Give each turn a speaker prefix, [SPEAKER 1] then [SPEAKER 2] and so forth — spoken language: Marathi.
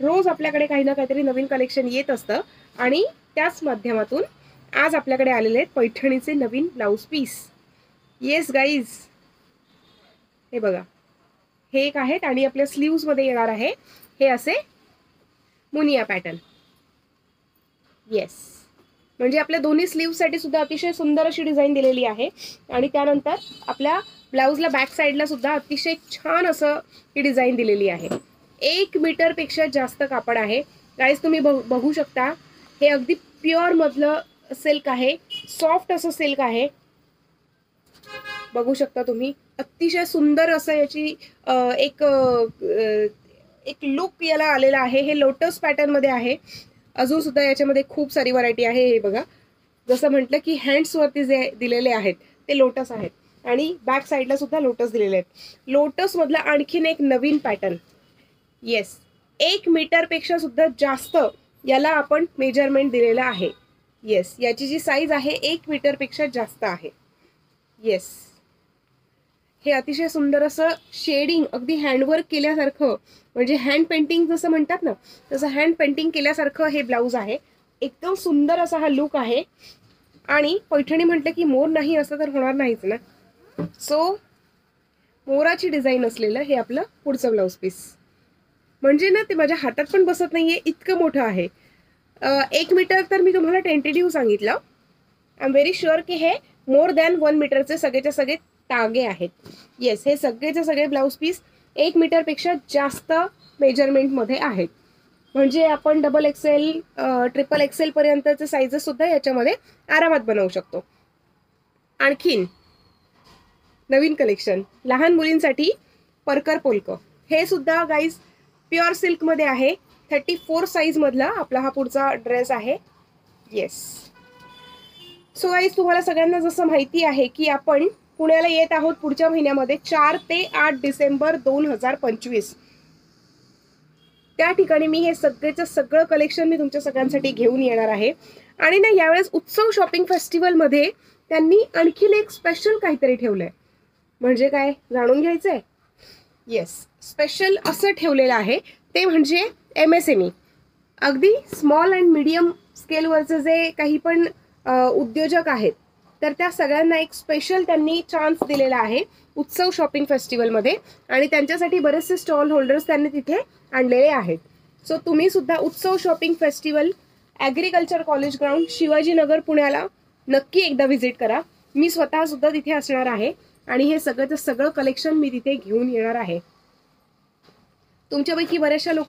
[SPEAKER 1] रोज आपल्याकडे काही ना काहीतरी नवीन कलेक्शन येत असतं आणि त्याच माध्यमातून आज आपल्याकडे आलेले आहेत पैठणीचे नवीन ब्लाऊज पीस. येस गाईज, हे बघा, हे एक आहेत आणि आपल्या स्लीव्स मध्ये येणार आहे हे असे मुनिया पॅटर्न. येस, म्हणजे आपल्या दोन्ही स्लीव्ह साठी सुद्धा अतिशय सुंदर अशी डिझाईन दिलेली आहे आणि त्यानंतर आपल्या ब्लाऊजला बॅक साईडला सुद्धा अतिशय छान असं ही डिझाईन दिलेली आहे. 1 मीटर पेक्षा जास्त कापड आहे गाईज. तुम्ही बघू शकता, हे अगदी प्युअर मधलं सिल्क आहे, सॉफ्ट असं सिल्क आहे. बघू शकता तुम्ही, अतिशय सुंदर असं याची एक लुक याला आलेला आहे. हे लोटस पॅटर्न मध्ये आहे. अजून सुद्धा याच्यामध्ये खूप सारी व्हरायटी आहे. हे बघा, जसं म्हटलं की हँड्स वरती जे दिलेले आहेत ते लोटस आहेत आणि बॅक साईडला सुद्धा लोटस दिलेले आहेत. लोटस मधला आणखीन एक नवीन पॅटर्न. येस, 1 मीटर पेक्षा सुद्धा जास्त याला आपण मेजरमेंट दिलेलं आहे. येस, याची जी साईज आहे 1 मीटर पेक्षा जास्त आहे. येस, हे अतिशय सुंदर असं शेडिंग, अगदी हँडवर्क केल्यासारखं, म्हणजे हँड पेंटिंग जसं म्हणतात ना तसं हँड पेंटिंग केल्यासारखं हे ब्लाऊज आहे. एकदम सुंदर असा हा लुक आहे आणि पैठणी म्हटलं की मोर नाही असं तर होणार नाहीच ना. सो मोराची डिझाईन असलेलं हे आपलं पुढचं ब्लाऊज पीस. म्हणजे ना ते माझ्या हातात पण बसत नाहीये, इतकं मोठं आहे. 1 मीटर तर मी तुम्हाला टेंटेटिव्ह सांगितलं. आय एम व्हेरी शुअर की हे मोर दॅन 1 मीटरचे सगळेच्या सगळे टागे आहेत. येस, हे सगळेचे सगळे ब्लाऊज पीस 1 मीटर पेक्षा जास्त मेजरमेंट मध्ये आहेत. म्हणजे आपण डबल एक्सेल, ट्रिपल एक्सेल पर्यंतचे साईजेस सुद्धा याच्यामध्ये आरामात बनवू शकतो. आणखीन नवीन कलेक्शन लहान मुलींसाठी परकर पोलक. हे सुद्धा गाईज प्युअर सिल्क मध्ये आहे. 34 साईज मधला आपला हा पुढचा ड्रेस आहे. येस, सो गाईज तुम्हाला सगळ्यांना जसं माहिती आहे की आपण पुण्याला येत आहोत पुढच्या महिन्यामध्ये 4 ते 8 डिसेंबर 2025. त्या ठिकाणी मी हे सगळेचं सगळं कलेक्शन मी तुमच्या सगळ्यांसाठी घेऊन येणार आहे. आणि ना यावेळेस उत्सव शॉपिंग फेस्टिवल मध्ये त्यांनी आणखीन एक स्पेशल काहीतरी ठेवलंय. म्हणजे काय जाणून घ्यायचंय? येस, स्पेशल असं ठेवलेलं आहे ते म्हणजे MSME, अगदी स्मॉल अँड मीडियम स्केलवरचे जे काही पण उद्योजक आहेत तर त्या सगळ्यांना एक स्पेशल त्यांनी चान्स दिलेला आहे उत्सव शॉपिंग फेस्टिवलमध्ये आणि त्यांच्यासाठी बरेचसे स्टॉल होल्डर्स त्यांनी तिथे आणलेले आहेत. सो तुम्ही सुद्धा उत्सव shopping festival agriculture college ground Shivajinagar पुण्याला नक्की एकदा व्हिजिट करा. मी स्वतः सुद्धा तिथे असणार आहे आणि हे सगळं कलेक्शन मी तिथे घेऊन येणार आहे. तुमच्यापैकी बऱ्याचशा